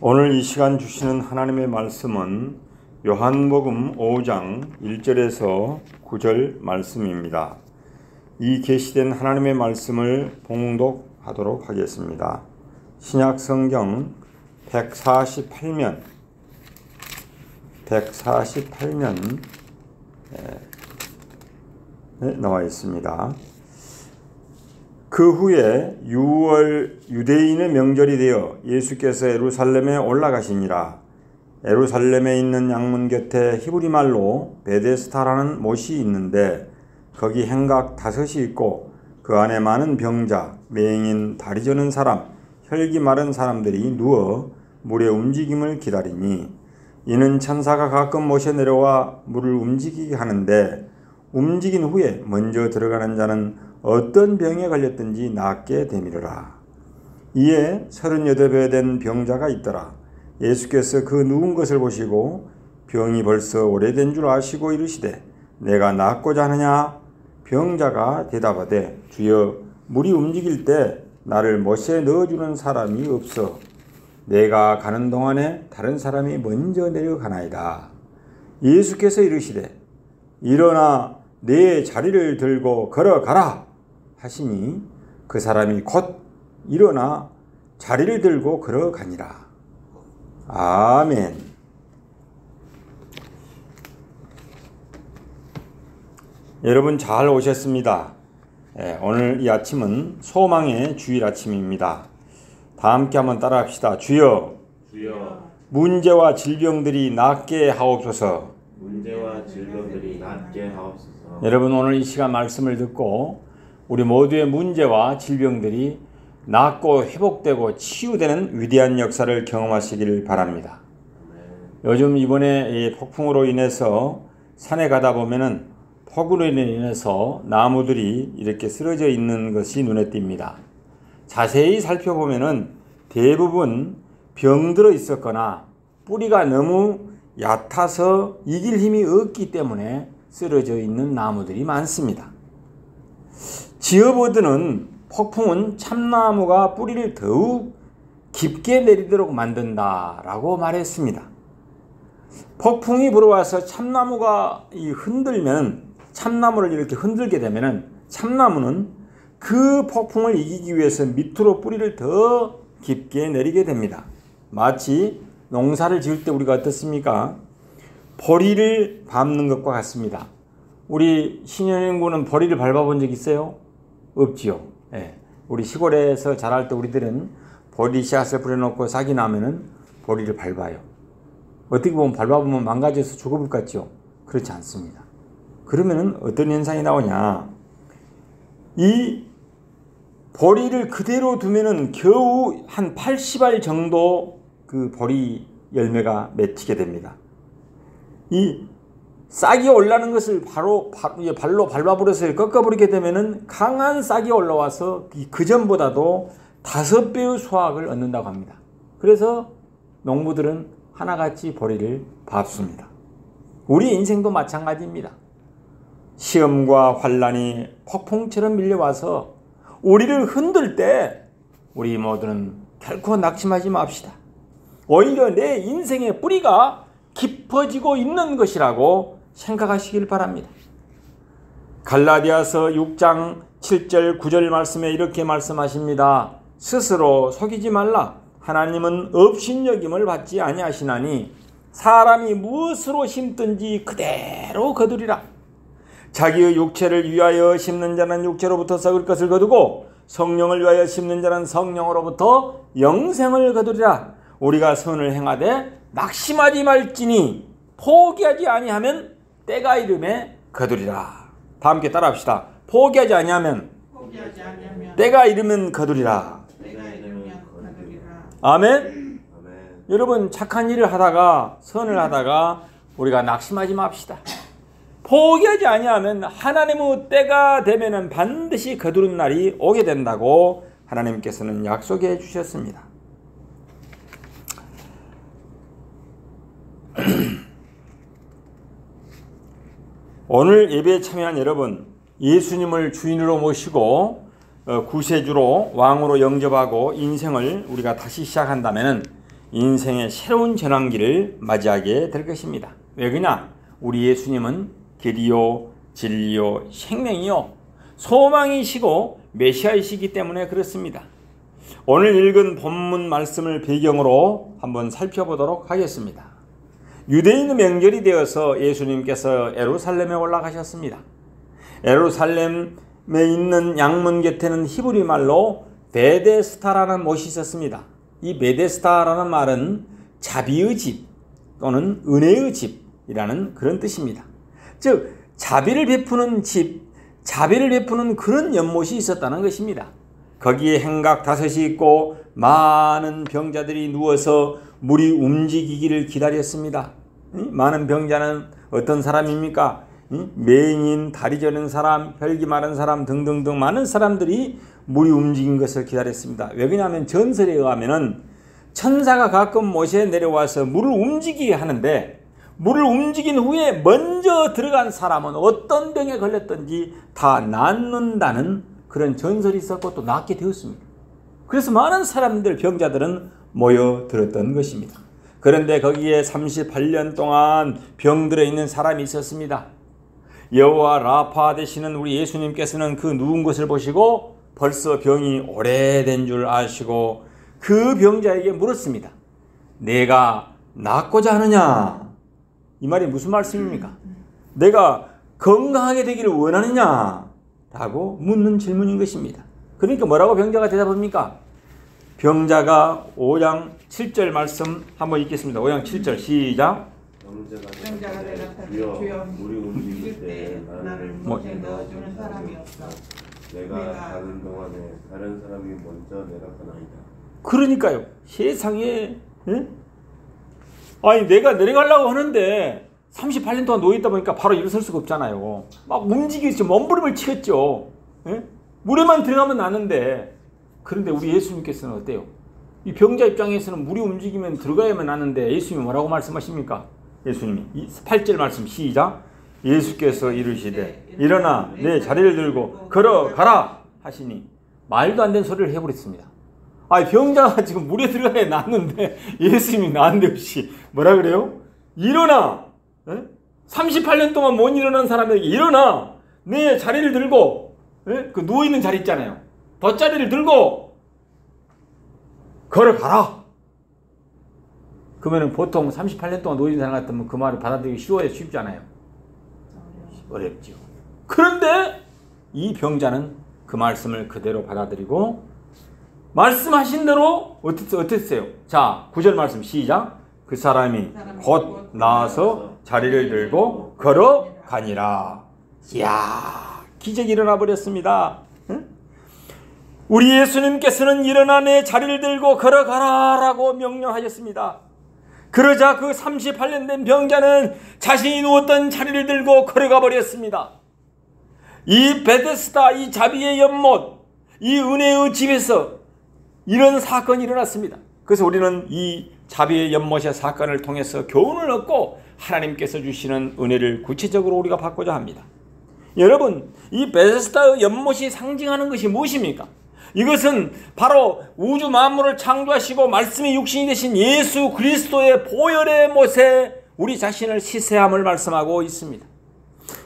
오늘 이 시간 주시는 하나님의 말씀은 요한복음 5장 1절에서 9절 말씀입니다. 이 계시된 하나님의 말씀을 봉독하도록 하겠습니다. 신약 성경 148면 나와 있습니다. 그 후에 6월 유대인의 명절이 되어 예수께서 예루살렘에 올라가시니라. 예루살렘에 있는 양문 곁에 히브리 말로 베데스다라는 못이 있는데 거기 행각 5이 있고 그 안에 많은 병자, 맹인, 다리 저는 사람, 혈기 마른 사람들이 누워 물의 움직임을 기다리니 이는 천사가 가끔 못에 내려와 물을 움직이게 하는데 움직인 후에 먼저 들어가는 자는 어떤 병에 걸렸든지 낫게 되미르라. 이에 38배 된 병자가 있더라. 예수께서 그 누운 것을 보시고 병이 벌써 오래된 줄 아시고 이르시되 내가 낫고자 하느냐? 병자가 대답하되 주여 물이 움직일 때 나를 못에 넣어주는 사람이 없어 내가 가는 동안에 다른 사람이 먼저 내려가나이다. 예수께서 이르시되 일어나 내 자리를 들고 걸어가라 하시니 그 사람이 곧 일어나 자리를 들고 걸어가니라. 아멘. 여러분 잘 오셨습니다. 오늘 이 아침은 소망의 주일 아침입니다. 다 함께 한번 따라합시다. 주여, 문제와 질병들이 낫게 하옵소서. 문제와 질병들이 낫게 하옵소서. 여러분 오늘 이 시간 말씀을 듣고 우리 모두의 문제와 질병들이 낫고 회복되고 치유되는 위대한 역사를 경험하시길 바랍니다. 요즘 이번에 이 폭풍으로 인해서 산에 가다 보면은 폭우로 인해서 나무들이 이렇게 쓰러져 있는 것이 눈에 띕니다. 자세히 살펴보면은 대부분 병들어 있었거나 뿌리가 너무 얕아서 이길 힘이 없기 때문에 쓰러져 있는 나무들이 많습니다. 지어보드는 폭풍은 참나무가 뿌리를 더욱 깊게 내리도록 만든다라고 말했습니다. 폭풍이 불어와서 참나무가 흔들면 참나무를 이렇게 흔들게 되면은 참나무는 그 폭풍을 이기기 위해서 밑으로 뿌리를 더 깊게 내리게 됩니다. 마치 농사를 지을 때 우리가 어떻습니까? 보리를 밟는 것과 같습니다. 우리 신현인군은 보리를 밟아본 적 있어요? 없지요. 우리 시골에서 자랄 때 우리들은 보리 씨앗을 뿌려놓고 싹이 나면은 보리를 밟아요. 어떻게 보면 밟아보면 망가져서 죽어볼 것 같죠? 그렇지 않습니다. 그러면은 어떤 현상이 나오냐? 이 보리를 그대로 두면은 겨우 한 80알 정도 그 보리 열매가 맺히게 됩니다. 이 싹이 올라오는 것을 발로 밟아버려서 꺾어버리게 되면은 강한 싹이 올라와서 그 전보다도 5배의 수확을 얻는다고 합니다. 그래서 농부들은 하나같이 보리를 밟습니다. 우리 인생도 마찬가지입니다. 시험과 환란이 폭풍처럼 밀려와서 우리를 흔들 때 우리 모두는 결코 낙심하지 맙시다. 오히려 내 인생의 뿌리가 깊어지고 있는 것이라고 생각하시길 바랍니다. 갈라디아서 6장 7절 9절 말씀에 이렇게 말씀하십니다. 스스로 속이지 말라. 하나님은 업신여김을 받지 아니하시나니 사람이 무엇으로 심든지 그대로 거두리라. 자기의 육체를 위하여 심는 자는 육체로부터 썩을 것을 거두고 성령을 위하여 심는 자는 성령으로부터 영생을 거두리라. 우리가 선을 행하되 낙심하지 말지니 포기하지 아니하면 때가 이름에 거두리라. 다 함께 따라합시다. 포기하지 아니하면 때가 이르면 거두리라. 아멘. 여러분 착한 일을 하다가 선을 하다가 우리가 낙심하지 맙시다. 포기하지 아니하면 하나님의 때가 되면은 반드시 거두는 날이 오게 된다고 하나님께서는 약속해 주셨습니다. 오늘 예배에 참여한 여러분, 예수님을 주인으로 모시고 구세주로 왕으로 영접하고 인생을 우리가 다시 시작한다면 인생의 새로운 전환기를 맞이하게 될 것입니다. 왜 그러냐? 우리 예수님은 길이요 진리요 생명이요 소망이시고 메시아이시기 때문에 그렇습니다. 오늘 읽은 본문 말씀을 배경으로 한번 살펴보도록 하겠습니다. 유대인 명절이 되어서 예수님께서 예루살렘에 올라가셨습니다. 예루살렘에 있는 양문 곁에는 히브리 말로 베데스다라는 못이 있었습니다. 이 베데스다라는 말은 자비의 집 또는 은혜의 집이라는 그런 뜻입니다. 즉 자비를 베푸는 집, 자비를 베푸는 그런 연못이 있었다는 것입니다. 거기에 행각 5이 있고 많은 병자들이 누워서 물이 움직이기를 기다렸습니다. 많은 병자는 어떤 사람입니까? 맹인, 다리 저는 사람, 혈기 마른 사람 등등등 많은 사람들이 물이 움직인 것을 기다렸습니다. 왜 그러냐면 전설에 의하면 천사가 가끔 못에 내려와서 물을 움직이게 하는데 물을 움직인 후에 먼저 들어간 사람은 어떤 병에 걸렸든지 다 낫는다는 그런 전설이 있었고 또 낫게 되었습니다. 그래서 많은 사람들, 병자들은 모여들었던 것입니다. 그런데 거기에 38년 동안 병들어 있는 사람이 있었습니다. 여호와 라파 되시는 우리 예수님께서는 그 누운 것을 보시고 벌써 병이 오래된 줄 아시고 그 병자에게 물었습니다. 내가 낫고자 하느냐? 이 말이 무슨 말씀입니까? 내가 건강하게 되기를 원하느냐? 라고 묻는 질문인 것입니다. 그러니까 뭐라고 병자가 대답합니까? 병자가 5장 7절 말씀 한번 읽겠습니다. 5장 7절 시작. 병자가 대답하되 주여 물이 움직일 때 나를 못에 넣어주는 사람이 없어. 내가 가는 동안에 다른 사람이 먼저 내려가나이다. 그러니까요. 세상에 아니 내가 내려가려고 하는데 38년 동안 누워있다 보니까 바로 일어설 수가 없잖아요. 막 움직이죠. 몸부림을 치겠죠. 물에만 들어가면 나는데. 그런데 우리 예수님께서는 어때요? 이 병자 입장에서는 물이 움직이면 들어가야만 나는데 예수님이 뭐라고 말씀하십니까? 예수님이 8절 말씀 시작. 예수께서 이르시되 일어나 내 자리를 들고 걸어가라 하시니 말도 안 되는 소리를 해버렸습니다. 아니 병자가 지금 물에 들어가야 낫는데 예수님이 나은데 없이 뭐라 그래요? 일어나! 38년 동안 못 일어난 사람에게 일어나! 내 자리를 들고 그 누워있는 자리 있잖아요. 돗자리를 들고 걸어가라! 그러면 보통 38년 동안 누워있는 사람 같으면 그 말을 받아들이기 쉬워요? 쉽지 않아요? 어렵죠. 그런데 이 병자는 그 말씀을 그대로 받아들이고 말씀하신 대로 어땠어요? 자, 9절 말씀 시작. 그 사람이 곧 나와서 자리를 들고 걸어가니라. 이야, 기적이 일어나 버렸습니다. 우리 예수님께서는 일어나 내 자리를 들고 걸어가라라고 명령하셨습니다. 그러자 그 38년 된 병자는 자신이 누웠던 자리를 들고 걸어가 버렸습니다. 이 베데스다, 이 자비의 연못, 이 은혜의 집에서 이런 사건이 일어났습니다. 그래서 우리는 이 자비의 연못의 사건을 통해서 교훈을 얻고 하나님께서 주시는 은혜를 구체적으로 우리가 받고자 합니다. 여러분, 이 베데스다의 연못이 상징하는 것이 무엇입니까? 이것은 바로 우주 만물을 창조하시고 말씀이 육신이 되신 예수 그리스도의 보혈의 못에 우리 자신을 시세함을 말씀하고 있습니다.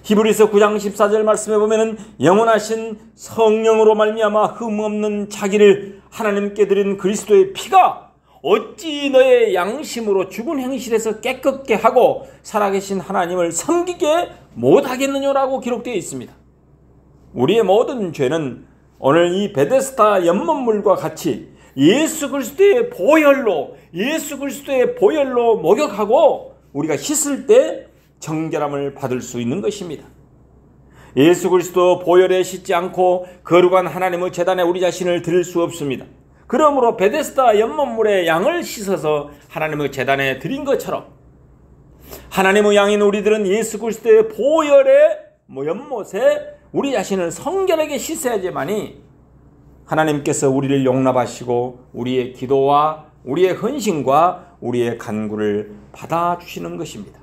히브리서 9장 14절 말씀에 보면은 영원하신 성령으로 말미암아 흠없는 자기를 하나님께 드린 그리스도의 피가 어찌 너의 양심으로 죽은 행실에서 깨끗게 하고 살아계신 하나님을 섬기게 못하겠느냐라고 기록되어 있습니다. 우리의 모든 죄는 오늘 이 베데스다 연못물과 같이 예수 그리스도의 보혈로 목욕하고 우리가 씻을 때 정결함을 받을 수 있는 것입니다. 예수 그리스도 보혈에 씻지 않고 거룩한 하나님의 제단에 우리 자신을 드릴 수 없습니다. 그러므로 베데스다 연못물에 양을 씻어서 하나님의 제단에 드린 것처럼 하나님의 양인 우리들은 예수 그리스도의 보혈의 연못에 우리 자신을 성결하게 씻어야지만이 하나님께서 우리를 용납하시고 우리의 기도와 우리의 헌신과 우리의 간구를 받아주시는 것입니다.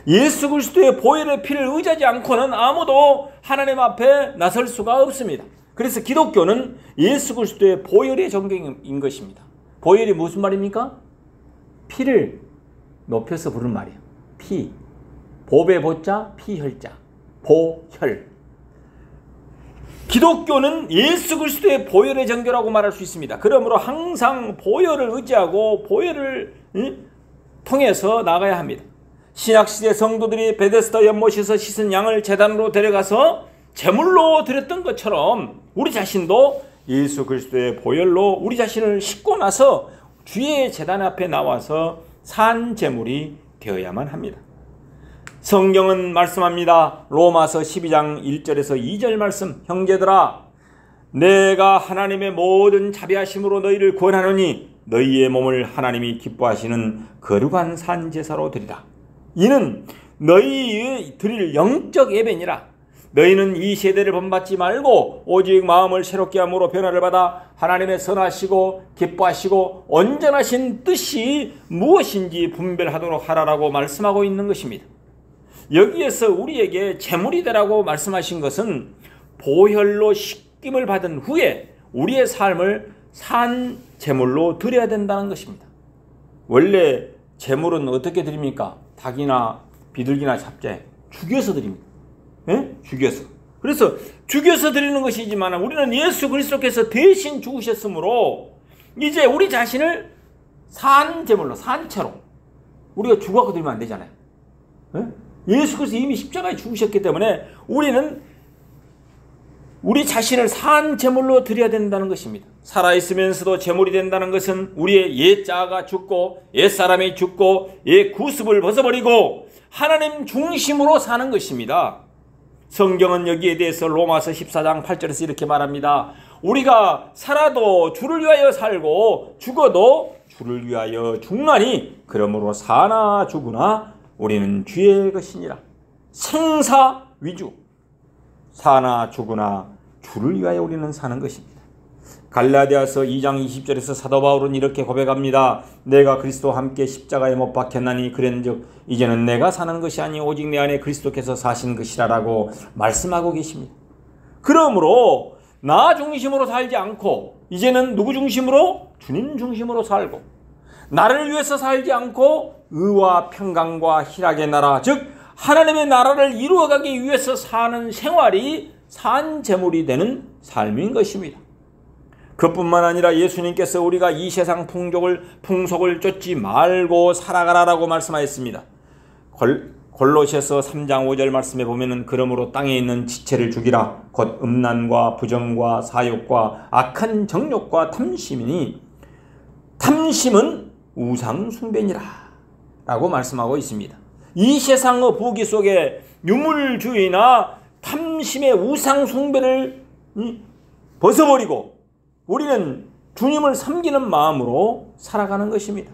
예수 그리스도의 보혈의 피를 의지하지 않고는 아무도 하나님 앞에 나설 수가 없습니다. 그래서 기독교는 예수 그리스도의 보혈의 존경인 것입니다. 보혈이 무슨 말입니까? 피를 높여서 부르는 말이에요. 피. 보배 보자, 피혈자. 보혈. 기독교는 예수 그리스도의 보혈의 정교라고 말할 수 있습니다. 그러므로 항상 보혈을 의지하고 보혈을 통해서 나가야 합니다. 신약시대 성도들이 베데스다 연못에서 씻은 양을 제단으로 데려가서 제물로 드렸던 것처럼 우리 자신도 예수 그리스도의 보혈로 우리 자신을 씻고 나서 주의 제단 앞에 나와서 산 제물이 되어야만 합니다. 성경은 말씀합니다. 로마서 12장 1절에서 2절 말씀. 형제들아, 내가 하나님의 모든 자비하심으로 너희를 구원하노니 너희의 몸을 하나님이 기뻐하시는 거룩한 산제사로 드리라. 이는 너희의 드릴 영적 예배니라. 너희는 이 세대를 본받지 말고 오직 마음을 새롭게 함으로 변화를 받아 하나님의 선하시고 기뻐하시고 온전하신 뜻이 무엇인지 분별하도록 하라라고 말씀하고 있는 것입니다. 여기에서 우리에게 제물이 되라고 말씀하신 것은 보혈로 씻김을 받은 후에 우리의 삶을 산 제물로 드려야 된다는 것입니다. 원래 제물은 어떻게 드립니까? 닭이나 비둘기나 잡채 죽여서 드립니다. 예? 죽여서. 그래서 죽여서 드리는 것이지만 우리는 예수 그리스도께서 대신 죽으셨으므로 이제 우리 자신을 산 제물로, 산채로 우리가 죽어서 드리면 안 되잖아요. 예? 예수 그리스도 이미 십자가에 죽으셨기 때문에 우리는 우리 자신을 산 제물로 드려야 된다는 것입니다. 살아있으면서도 제물이 된다는 것은 우리의 옛자아가 죽고 옛사람이 죽고 옛 구습을 벗어버리고 하나님 중심으로 사는 것입니다. 성경은 여기에 대해서 로마서 14장 8절에서 이렇게 말합니다. 우리가 살아도 주를 위하여 살고 죽어도 주를 위하여 죽나니 그러므로 사나 죽으나 우리는 주의 것이니라. 생사 위주. 사나 죽으나 주를 위하여 우리는 사는 것입니다. 갈라디아서 2장 20절에서 사도 바울은 이렇게 고백합니다. 내가 그리스도와 함께 십자가에 못 박혔나니 그런즉 이제는 내가 사는 것이 아니 오직 내 안에 그리스도께서 사신 것이라라고 말씀하고 계십니다. 그러므로 나 중심으로 살지 않고 이제는 누구 중심으로? 주님 중심으로 살고 나를 위해서 살지 않고 의와 평강과 희락의 나라 즉 하나님의 나라를 이루어가기 위해서 사는 생활이 산 제물이 되는 삶인 것입니다. 그뿐만 아니라 예수님께서 우리가 이 세상 풍속을 쫓지 말고 살아가라라고 말씀하였습니다. 골로새서 3장 5절 말씀에 보면은 그러므로 땅에 있는 지체를 죽이라 곧 음란과 부정과 사욕과 악한 정욕과 탐심이니 탐심은 우상 숭배니라 라고 말씀하고 있습니다. 이 세상의 부귀 속에 유물주의나 탐심의 우상 숭배를 벗어버리고 우리는 주님을 섬기는 마음으로 살아가는 것입니다.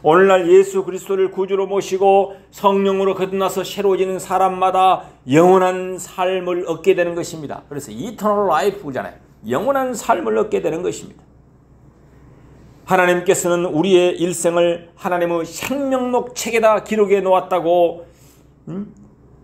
오늘날 예수 그리스도를 구주로 모시고 성령으로 거듭나서 새로워지는 사람마다 영원한 삶을 얻게 되는 것입니다. 그래서 이터널 라이프잖아요. 영원한 삶을 얻게 되는 것입니다. 하나님께서는 우리의 일생을 하나님의 생명록 책에다 기록해 놓았다고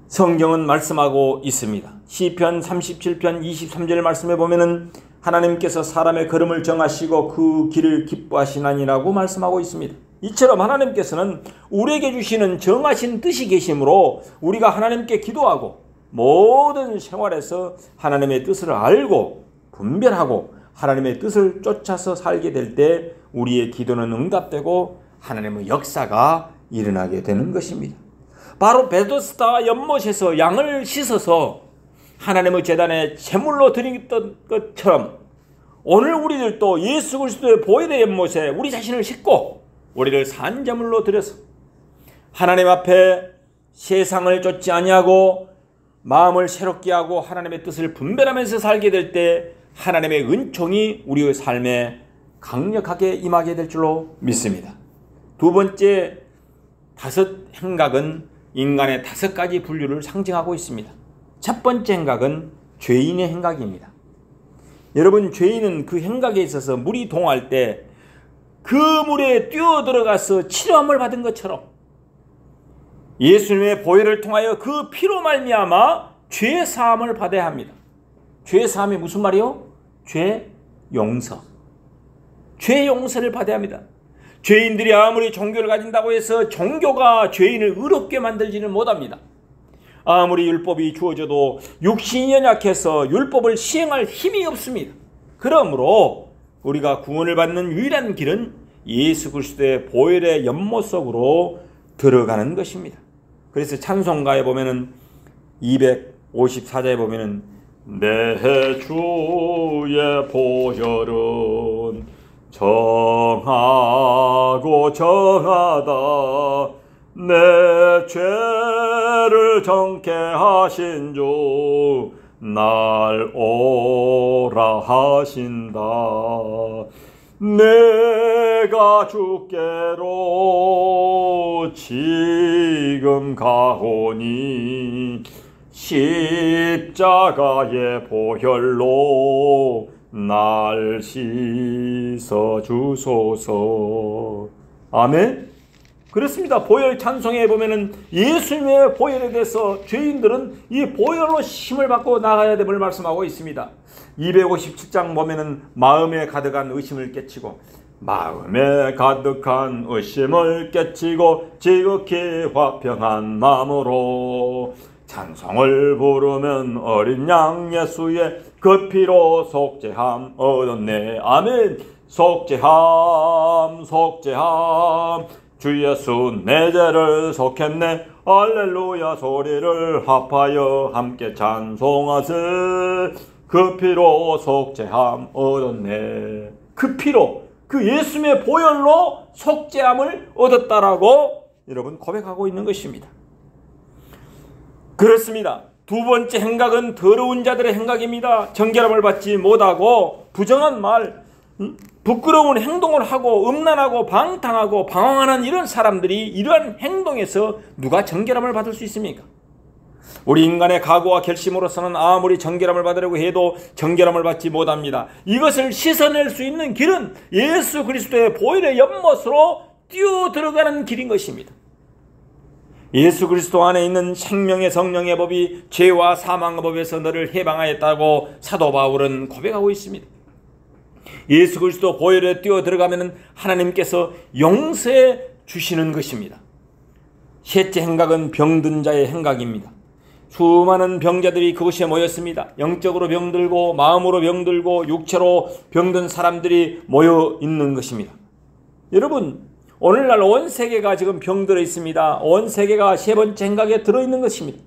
성경은 말씀하고 있습니다. 시편 37편 23절 말씀에 보면은 하나님께서 사람의 걸음을 정하시고 그 길을 기뻐하시나니라고 말씀하고 있습니다. 이처럼 하나님께서는 우리에게 주시는 정하신 뜻이 계시므로 우리가 하나님께 기도하고 모든 생활에서 하나님의 뜻을 알고 분별하고 하나님의 뜻을 쫓아서 살게 될 때 우리의 기도는 응답되고 하나님의 역사가 일어나게 되는 것입니다. 바로 베데스다 연못에서 양을 씻어서 하나님의 제단에 제물로 드렸던 것처럼 오늘 우리들도 예수 그리스도의 보혈의 연못에 우리 자신을 싣고 우리를 산 제물로 드려서 하나님 앞에 세상을 쫓지 아니하고 마음을 새롭게 하고 하나님의 뜻을 분별하면서 살게 될 때 하나님의 은총이 우리의 삶에 강력하게 임하게 될 줄로 믿습니다. 두 번째 다섯 행각은 인간의 다섯 가지 분류를 상징하고 있습니다. 첫 번째 행각은 죄인의 행각입니다. 여러분, 죄인은 그 행각에 있어서 물이 동할 때 그 물에 뛰어들어가서 치료함을 받은 것처럼 예수님의 보혈을 통하여 그 피로 말미암아 죄 사함을 받아야 합니다. 죄 사함이 무슨 말이요? 죄 용서. 죄 용서를 받아야 합니다. 죄인들이 아무리 종교를 가진다고 해서 종교가 죄인을 의롭게 만들지는 못합니다. 아무리 율법이 주어져도 육신이 연약해서 율법을 시행할 힘이 없습니다. 그러므로 우리가 구원을 받는 유일한 길은 예수 그리스도의 보혈의 연못 속으로 들어가는 것입니다. 그래서 찬송가에 보면은 254자에 보면은 내 주의 보혈은 정하고 정하다 내 죄를 정케 하신 주 날 오라 하신다. 내가 주께로 지금 가오니 십자가의 보혈로 날 씻어 주소서. 아멘. 그렇습니다. 보혈 찬송에 보면은 예수님의 보혈에 대해서 죄인들은 이 보혈로 힘을 받고 나가야 됨을 말씀하고 있습니다. 257장 보면은 마음에 가득한 의심을 깨치고 마음에 가득한 의심을 깨치고 지극히 화평한 마음으로 찬송을 부르면 어린 양 예수의 그 피로 속죄함 얻었네. 아멘. 속죄함 속죄함 주 예수 내 죄를 속했네. 할렐루야 소리를 합하여 함께 찬송하세. 그 피로 속죄함 얻었네. 그 피로 그 예수님의 보혈로 속죄함을 얻었다라고 여러분 고백하고 있는 것입니다. 그렇습니다. 두 번째 행각은 더러운 자들의 행각입니다. 정결함을 받지 못하고 부정한 말, 부끄러운 행동을 하고 음란하고 방탕하고 방황하는 이런 사람들이 이러한 행동에서 누가 정결함을 받을 수 있습니까? 우리 인간의 각오와 결심으로서는 아무리 정결함을 받으려고 해도 정결함을 받지 못합니다. 이것을 씻어낼 수 있는 길은 예수 그리스도의 보혈의 연못으로 뛰어 들어가는 길인 것입니다. 예수 그리스도 안에 있는 생명의 성령의 법이 죄와 사망의 법에서 너를 해방하였다고 사도 바울은 고백하고 있습니다. 예수 그리스도 보혈에 뛰어 들어가면 하나님께서 용서해 주시는 것입니다. 셋째 행각은 병든 자의 행각입니다. 수많은 병자들이 그곳에 모였습니다. 영적으로 병들고 마음으로 병들고 육체로 병든 사람들이 모여 있는 것입니다. 여러분, 오늘날 온 세계가 지금 병들어 있습니다. 온 세계가 세 번째 행각에 들어있는 것입니다.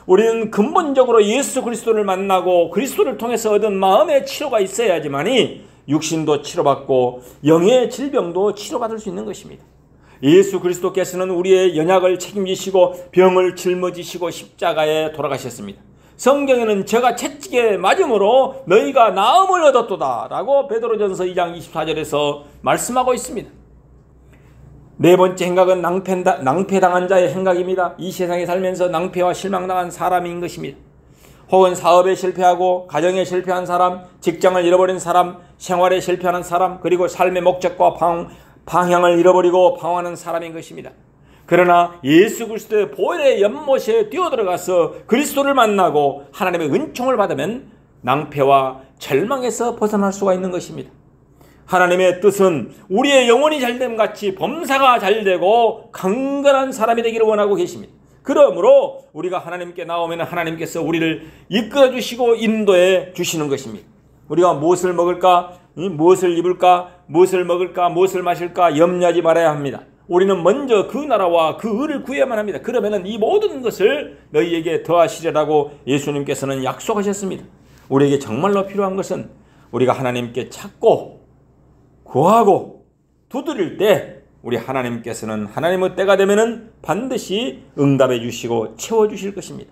우리는 근본적으로 예수 그리스도를 만나고 그리스도를 통해서 얻은 마음의 치료가 있어야지만이 육신도 치료받고 영의 질병도 치료받을 수 있는 것입니다. 예수 그리스도께서는 우리의 연약을 책임지시고 병을 짊어지시고 십자가에 돌아가셨습니다. 성경에는 저가 채찍에 맞음으로 너희가 나음을 얻었도다 라고 베드로전서 2장 24절에서 말씀하고 있습니다. 네 번째 행각은 낭패당한 자의 행각입니다. 이 세상에 살면서 낭패와 실망당한 사람인 것입니다. 혹은 사업에 실패하고 가정에 실패한 사람, 직장을 잃어버린 사람, 생활에 실패하는 사람, 그리고 삶의 목적과 방향을 잃어버리고 방황하는 사람인 것입니다. 그러나 예수 그리스도의 보혈의 연못에 뛰어들어가서 그리스도를 만나고 하나님의 은총을 받으면 낭패와 절망에서 벗어날 수가 있는 것입니다. 하나님의 뜻은 우리의 영혼이 잘됨 같이 범사가 잘되고 강건한 사람이 되기를 원하고 계십니다. 그러므로 우리가 하나님께 나오면 하나님께서 우리를 이끌어 주시고 인도해 주시는 것입니다. 우리가 무엇을 먹을까, 무엇을 입을까, 무엇을 먹을까, 무엇을 마실까 염려하지 말아야 합니다. 우리는 먼저 그 나라와 그 의를 구해야만 합니다. 그러면 이 모든 것을 너희에게 더하시리라고 예수님께서는 약속하셨습니다. 우리에게 정말로 필요한 것은 우리가 하나님께 찾고 구하고 두드릴 때 우리 하나님께서는 하나님의 때가 되면은 반드시 응답해 주시고 채워주실 것입니다.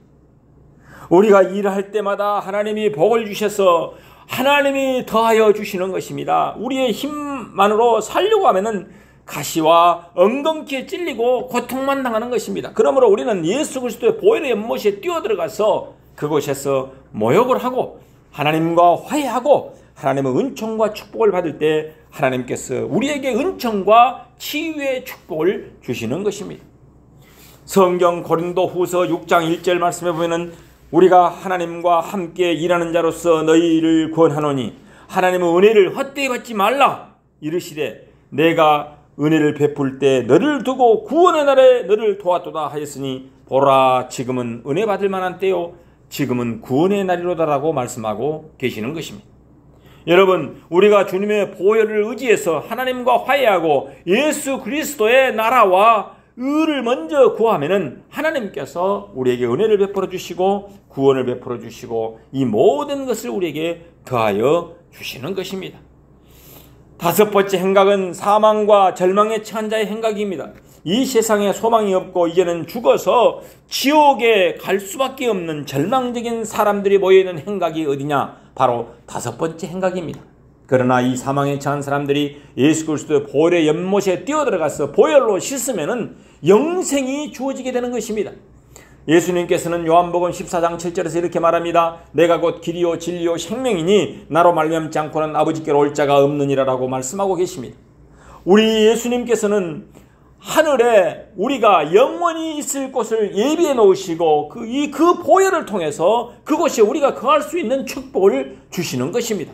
우리가 일할 때마다 하나님이 복을 주셔서 하나님이 더하여 주시는 것입니다. 우리의 힘만으로 살려고 하면은 가시와 엉겅퀴에 찔리고 고통만 당하는 것입니다. 그러므로 우리는 예수 그리스도의 보혈의 연못에 뛰어들어가서 그곳에서 모욕을 하고 하나님과 화해하고 하나님의 은총과 축복을 받을 때 하나님께서 우리에게 은총과 치유의 축복을 주시는 것입니다. 성경 고린도후서 6장 1절 말씀에 보면은 우리가 하나님과 함께 일하는 자로서 너희를 구원하노니 하나님의 은혜를 헛되이 받지 말라 이르시되 내가 은혜를 베풀 때 너를 두고 구원의 날에 너를 도왔도다 하였으니 보라 지금은 은혜 받을 만한 때요 지금은 구원의 날이로다라고 말씀하고 계시는 것입니다. 여러분, 우리가 주님의 보혈을 의지해서 하나님과 화해하고 예수 그리스도의 나라와 의를 먼저 구하면은 하나님께서 우리에게 은혜를 베풀어 주시고 구원을 베풀어 주시고 이 모든 것을 우리에게 더하여 주시는 것입니다. 다섯 번째 행각은 사망과 절망에 처한 자의 행각입니다. 이 세상에 소망이 없고 이제는 죽어서 지옥에 갈 수밖에 없는 절망적인 사람들이 모여있는 행각이 어디냐? 바로 다섯 번째 행각입니다. 그러나 이 사망에 처한 사람들이 예수 그리스도의 보혈의 연못에 뛰어들어가서 보혈로 씻으면은 영생이 주어지게 되는 것입니다. 예수님께서는 요한복음 14장 7절에서 이렇게 말합니다. 내가 곧 길이요 진리요 생명이니 나로 말미암지 않고는 아버지께로 올 자가 없느니라라고 말씀하고 계십니다. 우리 예수님께서는 하늘에 우리가 영원히 있을 곳을 예비해 놓으시고 그 보혈을 통해서 그곳에 우리가 거할 수 있는 축복을 주시는 것입니다.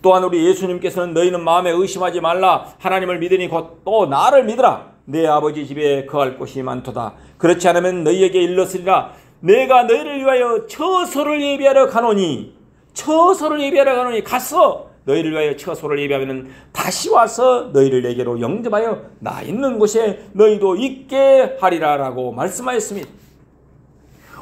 또한 우리 예수님께서는 너희는 마음에 의심하지 말라. 하나님을 믿으니 곧 또 나를 믿으라. 내 아버지 집에 거할 곳이 많도다. 그렇지 않으면 너희에게 일렀으리라. 내가 너희를 위하여 처소를 예비하러 가노니 가서 너희를 위하여 처소를 예비하면 다시 와서 너희를 내게로 영접하여 나 있는 곳에 너희도 있게 하리라라고 말씀하였습니다.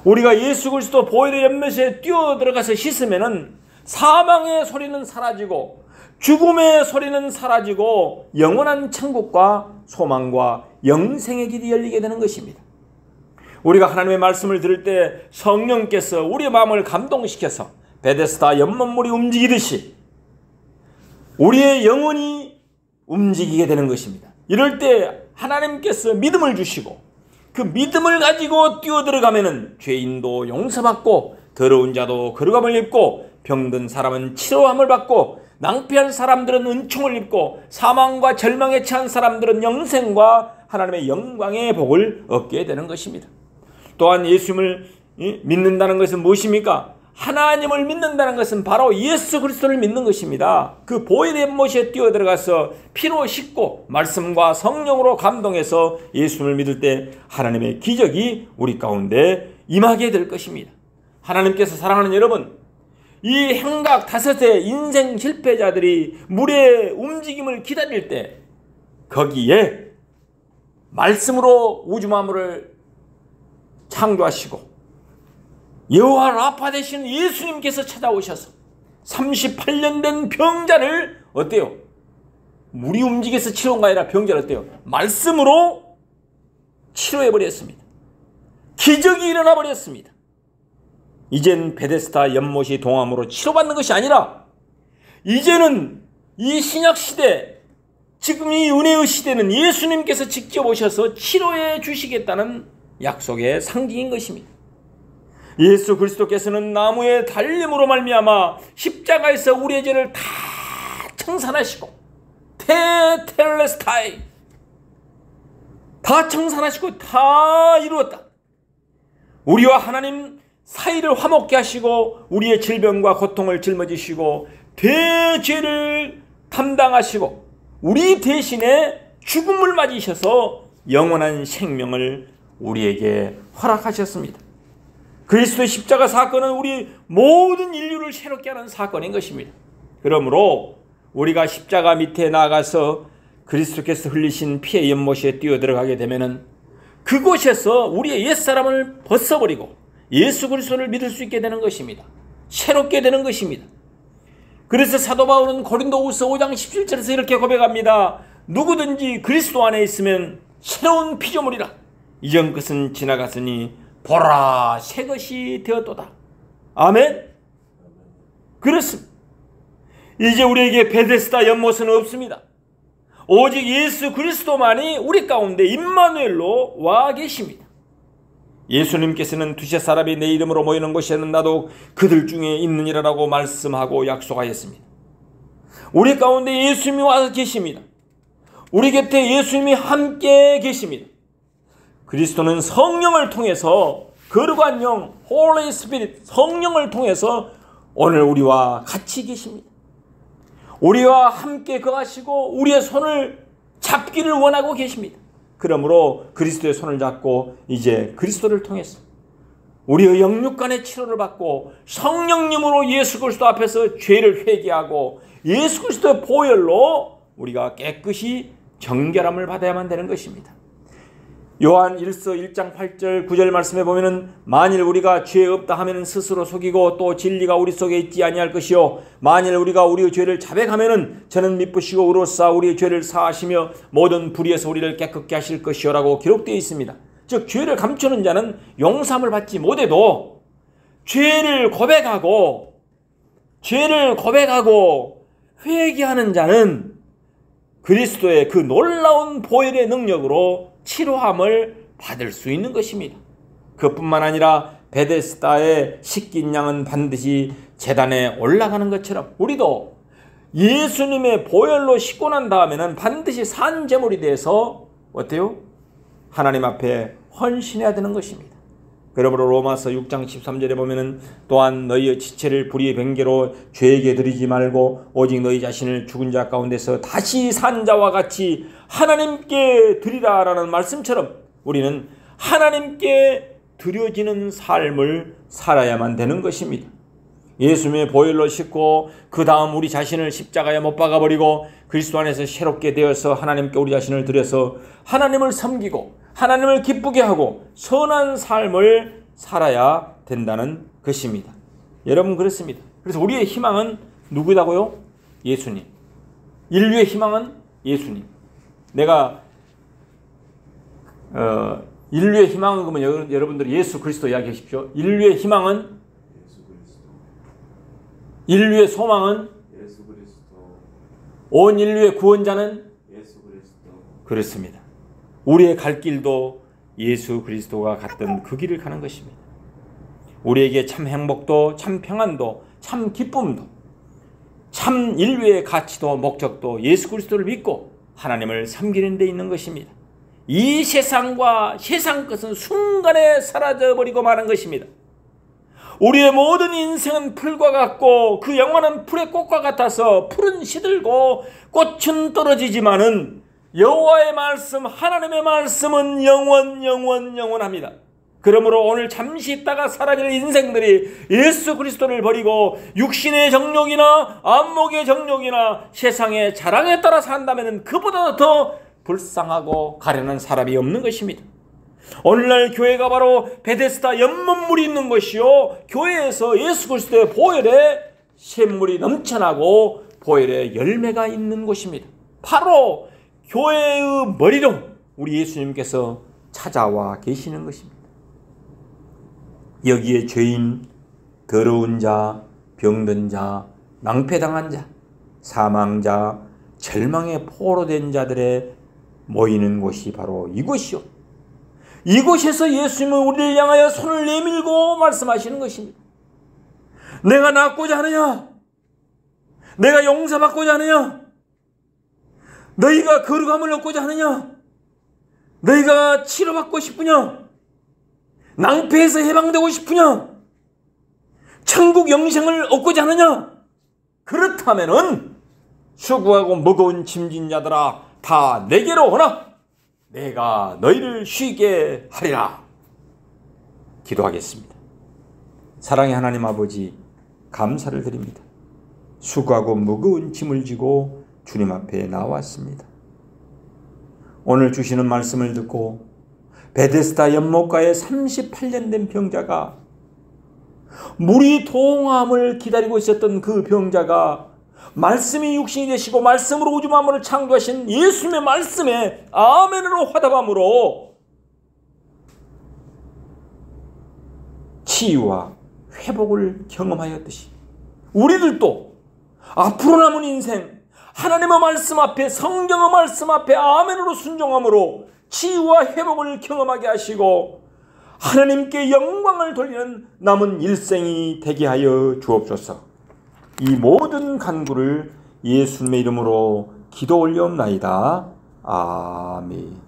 우리가 예수 그리스도 보혈의 연못에 뛰어들어가서 씻으면은 사망의 소리는 사라지고 죽음의 소리는 사라지고 영원한 천국과 소망과 영생의 길이 열리게 되는 것입니다. 우리가 하나님의 말씀을 들을 때 성령께서 우리의 마음을 감동시켜서 베데스다 연못물이 움직이듯이 우리의 영혼이 움직이게 되는 것입니다. 이럴 때 하나님께서 믿음을 주시고 그 믿음을 가지고 뛰어들어가면은 죄인도 용서받고 더러운 자도 거룩함을 입고 병든 사람은 치료함을 받고 낭패한 사람들은 은총을 입고 사망과 절망에 처한 사람들은 영생과 하나님의 영광의 복을 얻게 되는 것입니다. 또한 예수님을 믿는다는 것은 무엇입니까? 하나님을 믿는다는 것은 바로 예수 그리스도를 믿는 것입니다. 그 보혈의 연못에 뛰어들어가서 피로 씻고 말씀과 성령으로 감동해서 예수님을 믿을 때 하나님의 기적이 우리 가운데 임하게 될 것입니다. 하나님께서 사랑하는 여러분, 이 행각 다섯의 인생 실패자들이 물의 움직임을 기다릴 때 거기에 말씀으로 우주 만물을 창조하시고 여호와 라파 되신 예수님께서 찾아오셔서 38년 된 병자를 어때요? 물이 움직여서 치료한 게 아니라 병자를 어때요? 말씀으로 치료해버렸습니다. 기적이 일어나버렸습니다. 이젠 베데스다 연못이 동함으로 치료받는 것이 아니라 이제는 이 신약시대, 지금 이 은혜의 시대는 예수님께서 직접 오셔서 치료해 주시겠다는 약속의 상징인 것입니다. 예수 그리스도께서는 나무의 달림으로 말미암아 십자가에서 우리의 죄를 다 청산하시고 테텔레스타이 다 청산하시고 다 이루었다. 우리와 하나님 사이를 화목케 하시고 우리의 질병과 고통을 짊어지시고 대죄를 담당하시고 우리 대신에 죽음을 맞으셔서 영원한 생명을 우리에게 허락하셨습니다. 그리스도의 십자가 사건은 우리 모든 인류를 새롭게 하는 사건인 것입니다. 그러므로 우리가 십자가 밑에 나가서 그리스도께서 흘리신 피의 연못에 뛰어들어가게 되면은 그곳에서 우리의 옛사람을 벗어버리고 예수 그리스도를 믿을 수 있게 되는 것입니다. 새롭게 되는 것입니다. 그래서 사도 바울은 고린도후서 5장 17절에서 이렇게 고백합니다. 누구든지 그리스도 안에 있으면 새로운 피조물이라. 이전 것은 지나갔으니 보라 새 것이 되었도다. 아멘. 그렇습니다. 이제 우리에게 베데스다 연못은 없습니다. 오직 예수 그리스도만이 우리 가운데 임마누엘로 와 계십니다. 예수님께서는 두세 사람이 내 이름으로 모이는 곳에는 나도 그들 중에 있느니라라고 말씀하고 약속하였습니다. 우리 가운데 예수님이 와서 계십니다. 우리 곁에 예수님이 함께 계십니다. 그리스도는 성령을 통해서 거룩한 영, Holy Spirit, 성령을 통해서 오늘 우리와 같이 계십니다. 우리와 함께 거하시고 우리의 손을 잡기를 원하고 계십니다. 그러므로 그리스도의 손을 잡고 이제 그리스도를 통해서 우리의 영육간의 치료를 받고 성령님으로 예수 그리스도 앞에서 죄를 회개하고 예수 그리스도의 보혈로 우리가 깨끗이 정결함을 받아야만 되는 것입니다. 요한 1서 1장 8절 9절 말씀에 보면은 만일 우리가 죄 없다 하면은 스스로 속이고 또 진리가 우리 속에 있지 아니할 것이요 만일 우리가 우리의 죄를 자백하면은 저는 미쁘시고 의로사 우리의 죄를 사하시며 모든 불의에서 우리를 깨끗게 하실 것이요라고 기록되어 있습니다. 즉 죄를 감추는 자는 용서함을 받지 못해도 죄를 고백하고 회개하는 자는 그리스도의 그 놀라운 보혈의 능력으로 치료함을 받을 수 있는 것입니다. 그뿐만 아니라 베데스다의 씻긴 양은 반드시 제단에 올라가는 것처럼 우리도 예수님의 보혈로 씻고 난 다음에는 반드시 산 제물이 돼서 어때요? 하나님 앞에 헌신해야 되는 것입니다. 그러므로 로마서 6장 13절에 보면은 또한 너희의 지체를 불의의 변개로 죄에게 드리지 말고 오직 너희 자신을 죽은 자 가운데서 다시 산 자와 같이 하나님께 드리라라는 말씀처럼 우리는 하나님께 드려지는 삶을 살아야만 되는 것입니다. 예수님의 보혈로 씻고 그 다음 우리 자신을 십자가에 못 박아버리고 그리스도 안에서 새롭게 되어서 하나님께 우리 자신을 드려서 하나님을 섬기고 하나님을 기쁘게 하고 선한 삶을 살아야 된다는 것입니다. 여러분 그렇습니다. 그래서 우리의 희망은 누구다고요? 예수님. 인류의 희망은 예수님. 내가 인류의 희망은 그러면 여러분들이 예수 그리스도 이야기하십시오. 인류의 희망은 예수 그리스도. 인류의 소망은 예수 그리스도. 온 인류의 구원자는 예수 그리스도. 그렇습니다. 우리의 갈 길도 예수 그리스도가 갔던 그 길을 가는 것입니다. 우리에게 참 행복도 참 평안도 참 기쁨도 참 인류의 가치도 목적도 예수 그리스도를 믿고 하나님을 섬기는 데 있는 것입니다. 이 세상과 세상 것은 순간에 사라져버리고 마는 것입니다. 우리의 모든 인생은 풀과 같고 그 영혼은 풀의 꽃과 같아서 풀은 시들고 꽃은 떨어지지만은 여호와의 말씀 하나님의 말씀은 영원합니다. 그러므로 오늘 잠시 있다가 사라질 인생들이 예수 그리스도를 버리고 육신의 정욕이나 안목의 정욕이나 세상의 자랑에 따라 산다면 그보다 더 불쌍하고 가련한 사람이 없는 것입니다. 오늘날 교회가 바로 베데스다 연못물이 있는 것이요 교회에서 예수 그리스도의 보혈의 샘물이 넘쳐나고 보혈의 열매가 있는 곳입니다. 바로 교회의 머리로 우리 예수님께서 찾아와 계시는 것입니다. 여기에 죄인, 더러운 자, 병든 자, 낭패당한 자, 사망자, 절망에 포로된 자들의 모이는 곳이 바로 이곳이요. 이곳에서 예수님은 우리를 향하여 손을 내밀고 말씀하시는 것입니다. 내가 낫고자 하느냐? 내가 용서받고자 하느냐? 너희가 거룩함을 얻고자 하느냐? 너희가 치료받고 싶으냐? 낭패에서 해방되고 싶으냐? 천국 영생을 얻고자 하느냐? 그렇다면은 수고하고 무거운 짐진 자들아 다 내게로 오라. 내가 너희를 쉬게 하리라. 기도하겠습니다. 사랑의 하나님 아버지 감사를 드립니다. 수고하고 무거운 짐을 지고 주님 앞에 나왔습니다. 오늘 주시는 말씀을 듣고 베데스다 연못가에 38년 된 병자가 물이 동함을 기다리고 있었던 그 병자가 말씀이 육신이 되시고 말씀으로 우주 만물을 창조하신 예수님의 말씀에 아멘으로 화답함으로 치유와 회복을 경험하였듯이 우리들도 앞으로 남은 인생 하나님의 말씀 앞에 성경의 말씀 앞에 아멘으로 순종함으로 치유와 회복을 경험하게 하시고 하나님께 영광을 돌리는 남은 일생이 되게 하여 주옵소서. 이 모든 간구를 예수님의 이름으로 기도 올려옵나이다. 아멘.